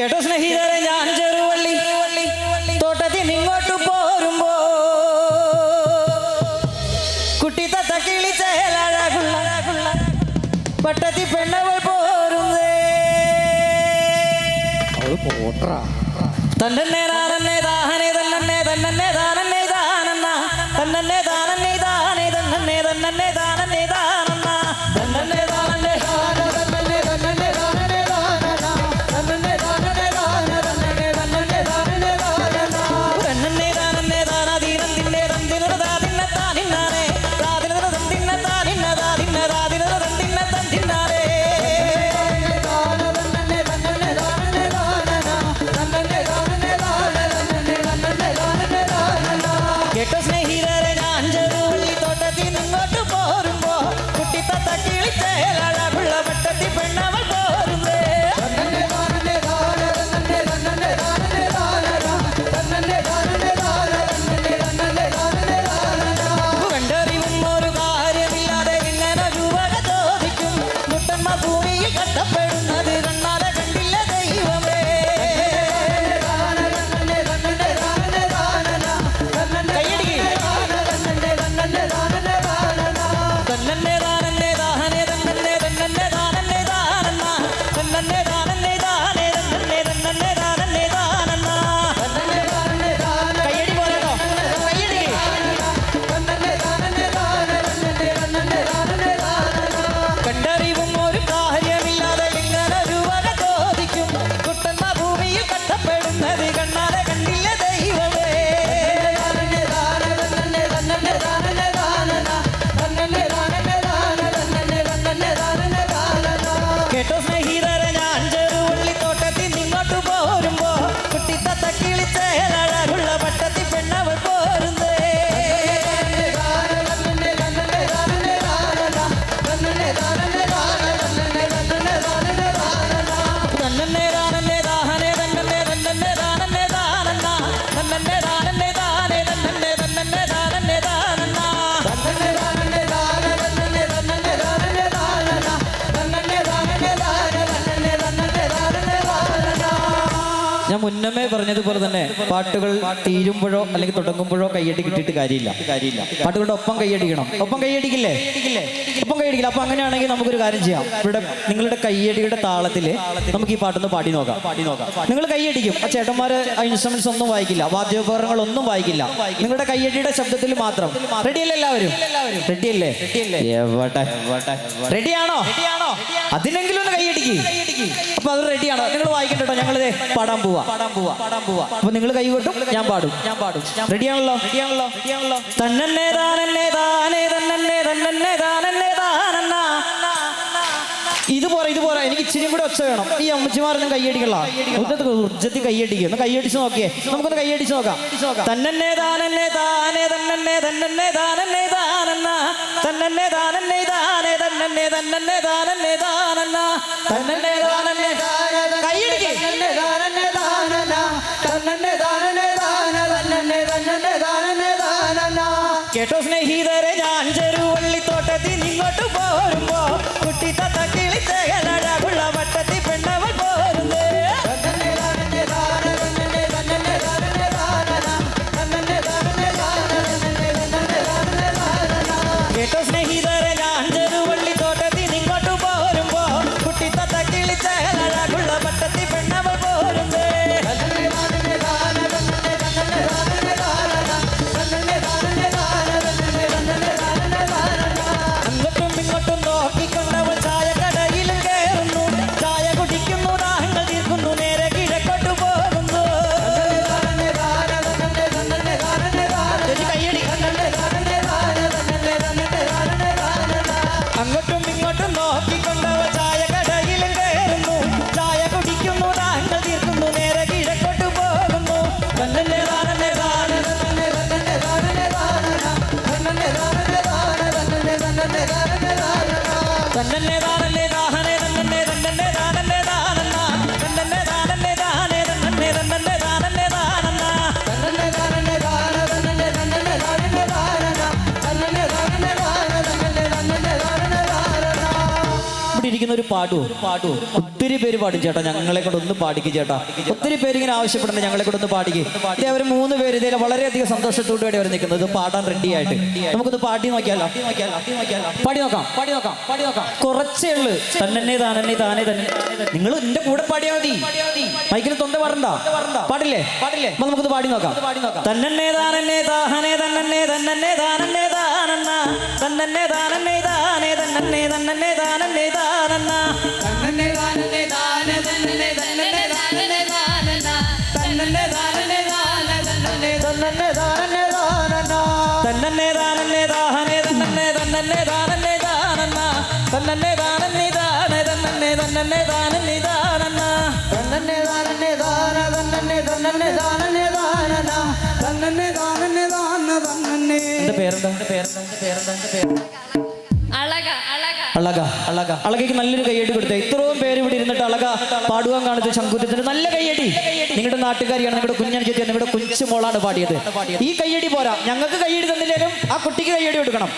കേട്ടോ സ്നേഹിതരെ, ഞാൻ ചെറുവള്ളി തോട്ടത്തിൽ ഇങ്ങോട്ട് പോരുമ്പോ കുട്ടി തത്ത കിളിച്ചേലഴകുള്ള പട്ടത്തി പെണ്ണവൾ പോരുന്നേ. തന്നെ താനന്നെ ദാഹനെ തന്നെ തന്നെ താനന്നെ ദാനന്ന തന്നെ താനന്നെ ദാനെ തന്നെ തന്നെ താനന്നെ ദാനന്ന തന്നെ താനന്നെ കേട്ടോ സ്നേഹിതരെ, ഞാൻ ചെറുവള്ളി തോട്ടത്തിൽ നിങ്ങോട്ട് പോരുമ്പോ കുട്ടി തത്ത കിളിച്ചേലഴകുള്ള പട്ടത്തി പെണ്ണവൾ പോരുന്നേ. കണ്ടറിവും ഒരു കാര്യമില്ലാതെ ഇങ്ങനെ രൂപക ചോദിക്കും മുട്ടന്മ ഭൂമിയിൽ കഷ്ടപ്പെടുന്നത് കണ്ണാലെ കണ്ടില്ല ദൈവമേ. കണ്ടറിവും ഒരു കാര്യമില്ലാതെ ഇങ്ങനെ രൂപക ചോദിക്കും കുട്ടന്മ ഭൂമിയിൽ കഷ്ടപ്പെടുന്നത് കണ്ണാലെ കണ്ടില്ല ദൈവമേ. കേട്ടോ സ്നേഹിതരെ, ഞാൻ ചെറുവള്ളി തോട്ടത്തിൽ നിങ്ങോട്ട് പോരുമ്പോ കുട്ടി തത്ത കിളിച്ചേലഴകുള്ള പട്ടത്തി പെണ്ണവൾ പോരുന്നേ. തന്നെ താനന്നെ ദാഹനെ തന്നെ തന്നെ താനന്നെ ദാനന്ന തന്നെ താനന്നെ ദാനെ തന്നെ തന്നെ താനന്നെ ദാനന്ന. ഞാൻ മുന്നമേ പറഞ്ഞതുപോലെ തന്നെ പാട്ടുകൾ തീരുമ്പോഴോ അല്ലെങ്കിൽ തുടങ്ങുമ്പോഴോ കയ്യടി കിട്ടിയിട്ട് കാര്യമില്ല. പാട്ടുകളുടെ ഒപ്പം കയ്യടിക്കണം. ഒപ്പം കയ്യടിക്കില്ലേ? ഒപ്പം കയ്യടിക്കില്ല. അപ്പൊ അങ്ങനെയാണെങ്കിൽ നമുക്കൊരു കാര്യം ചെയ്യാം. ഇവിടെ നിങ്ങളുടെ കയ്യടിയുടെ താളത്തില് നമുക്ക് ഈ പാട്ടൊന്ന് പാടി നോക്കാം. നിങ്ങൾ കയ്യടിക്കും. ആ ചേട്ടന്മാര് ഇൻസ്ട്രുമെന്റ്സ് ഒന്നും വായിക്കില്ല, വാദ്യോപകരണങ്ങളൊന്നും വായിക്കില്ല. നിങ്ങളുടെ കയ്യടിയുടെ ശബ്ദത്തിൽ മാത്രം. റെഡിയല്ലേ എല്ലാവരും? റെഡിയല്ലേ? എവിടെ റെഡിയാണോ? അതിനെങ്കിലും ഒന്ന് കയ്യടിക്ക്. അപ്പൊ അത് റെഡിയാണോ? നിങ്ങൾ വായിക്കണ്ടോ? ഞങ്ങളിത് പാടാൻ പോവാ. അപ്പൊ നിങ്ങൾ കൈ കൊട്ടും, ഞാൻ പാടും. റെഡിയാണല്ലോ? തന്നെ താനന്നെ താനേ തന്നെ തന്നെ താനന്നെ താനന്ന. ഇതുപോലെ എനിക്ക് ഇച്ചിരി കൂടെ ഒച്ച വേണം. ഈ അമ്മച്ചിമാരൊന്നും കയ്യടിക്കല്ല. ഊർജത്തിൽ കയ്യടിക്കുക. ഒന്ന് കയ്യടിച്ച് നോക്കിയേ. നമുക്കൊന്ന് കയ്യടിച്ച് നോക്കാം. തന്നെ താനന്നെ താനേ തന്നെ തന്നെ താനന്നെ താനന്ന തന്നെ താനന്നെ താനേ തന്നെ തന്നെ താനന്നെ താനന്ന തന്നെ താനന്നെ കയ്യടിക്ക്. കേട്ടോ സ്നേഹിതരെ, ഞാൻ ചെറുവള്ളി തോട്ടത്തിൽ നിങ്ങോട്ട് പോരുമ്പോ കുട്ടി തത്ത കിളിച്ചേലഴകുള്ള പട്ടത്തി പെണ്ണവൾ പോരുന്നേ. കേട്ടോ സ്നേഹിതരെ, ഞാൻ ചെറുവള്ളി തോട്ടത്തിൽ നിങ്ങോട്ട് പോരുമ്പോ കുട്ടി തത്ത കിളിച്ചേലഴകുള്ള പട്ടത്തി പെണ്ണവൾ പോരുന്നേ. അങ്ങോട്ടും ഇങ്ങോട്ടും നോക്കിക്കൊണ്ടവൾ ചായക്കടയിലും കേറും. ചോദിക്കുന്നവർ പാടുവോ? ഒത്തിരി പേര് പാടും ചേട്ടാ, ഞങ്ങളെ കൂടെ ഒന്ന് പാടിക്ക് ചേട്ടാ. ഒത്തിരി പേര് ഇങ്ങനെ ആവശ്യപ്പെടുന്നുണ്ട് ഞങ്ങളെ കൂടെ ഒന്ന് പാടിക്ക്. ഇതേ അവർ 3 പേര് ഇതേ വളരെയധികം സന്തോഷത്തോടു കൂടി അവർ നിൽക്കുന്നത് പാടാൻ റെഡി ആയിട്ട്. നമുക്കൊന്ന് പാടി നോക്കിയാലോ? പാടി നോക്കാം. കുറച്ചേ ഉള്ളു. തന്നെ താനെ താനെ തന്നെ. നിങ്ങൾ എന്റെ കൂടെ പാടിയാൽ മതി. മൈക്കിന് തൊണ്ട പാടണ്ട. പാടില്ലേ? അപ്പൊ നമുക്കൊന്ന് പാടി നോക്കാം. തന്നെ താനെ താനെ തന്നെ തന്നെ താനെ താനന്ന തന്നെ താനെ താനെ തന്നെ തന്നെ താനെ താനന്ന തന്നെ താനെ താനെ തന്നെ തന്നെ താനെ താനന്ന തന്നെ താനെ താനെ തന്നെ തന്നെ താനെ താനന്ന തന്നെ താനെ താനെ തന്നെ തന്നെ താനെ താനന്ന തന്നെ താനെ താനെ തന്നെ തന്നെ താനെ താനന്ന തന്നെ താനെ താനെ തന്നെ തന്നെ താനെ താനന്ന തന്നെ താനെ താനെ തന്നെ. എന്റെ പേരെന്താ? അളകയ്ക്ക് നല്ലൊരു കയ്യടി കൊടുത്തേ. ഇത്രയും പേര് ഇവിടെ ഇരുന്നിട്ട് അളക പാടുവാൻ കാണിച്ച ശങ്കുറ്റത്തിന് നല്ല കയ്യടി. നിങ്ങളുടെ നാട്ടുകാരിയാണ്, നിങ്ങളുടെ കുഞ്ഞനുജത്തിയാണ്, നിങ്ങളുടെ കൊച്ചുമോളാണ് പാടിയത്. ഈ കയ്യടി പോരാ, ഞങ്ങൾക്ക് കയ്യടി തന്നില്ലേലും ആ കുട്ടിക്ക് കയ്യടി കൊടുക്കണം.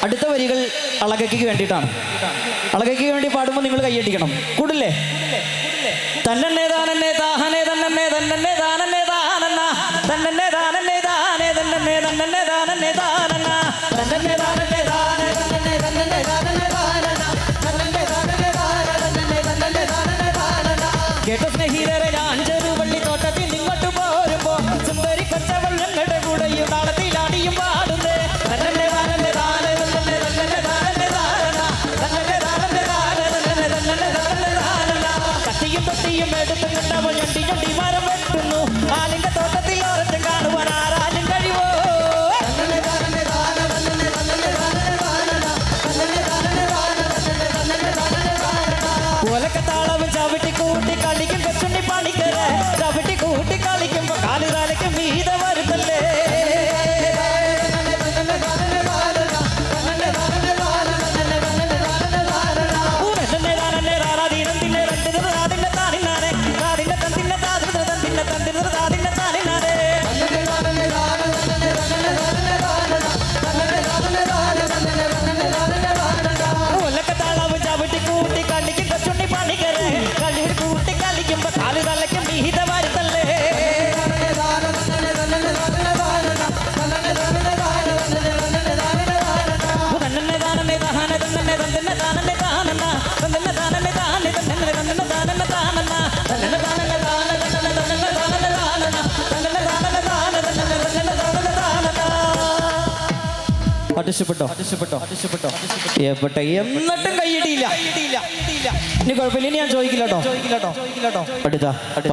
അടുത്ത വരികൾ അളകയ്ക്ക് വേണ്ടിയിട്ടാണ്. അളകയ്ക്ക് വേണ്ടി പാടുമ്പോൾ നിങ്ങൾ കയ്യടിക്കണം. കൂടില്ലേ? തന്നെ താനെ താഹനെ തന്നെ തന്നെ താനെ താനന്ന തന്നെ താനെ താനെ തന്നെ തന്നെ താനെ താനന്ന തന്നെ താനെ താനെ തന്നെ തന്നെ താനെ താനന്ന തന്നെ താനെ താനെ തന്നെ താനന്ന. കേട്ട സ്നേഹിതരെ, ഞാൻ ചെറുവള്ളി തോട്ടത്തിൽ നിങ്ങോട്ട് പോരുമ്പോ സുന്ദരി കൊച്ചവള്ളങ്ങളുടെ കൂടെയും നാളത്തിലാടിയും പാടുന്നേ തന്നെ താനെ താനെ തന്നെ തന്നെ താനെ താനന്ന തന്നെ താനെ താനെ തന്നെ തന്നെ താനെ താനന്ന. കത്തിയും തൊട്ടിയും എടുത്തു കണ്ടവൻ ഞൊണ്ടി മരം വെട്ടുന്നു. ആലിന്റെ തോട്ടത്തിൽ ഓരത്തും കാണുവാൻ ആരാലും കഴിവോ? ഓലക്കത്താളവും ചവിട്ടി കൂട്ടി കളിക്കും കൊച്ചുണ്ണി പണിക്കരെ. ചവിട്ടി കൂട്ടി കളിക്കുമ്പോ കാലുകാലയ്ക്ക് മീത വരുത്തല്ലേ. ഇഷ്ടപ്പെട്ടോ? എന്നിട്ടും കൈയിടിയില്ല. ഇനി കുഴപ്പമില്ല, ഇനി ഞാൻ ചോദിക്കില്ല കേട്ടോ. അടുത്ത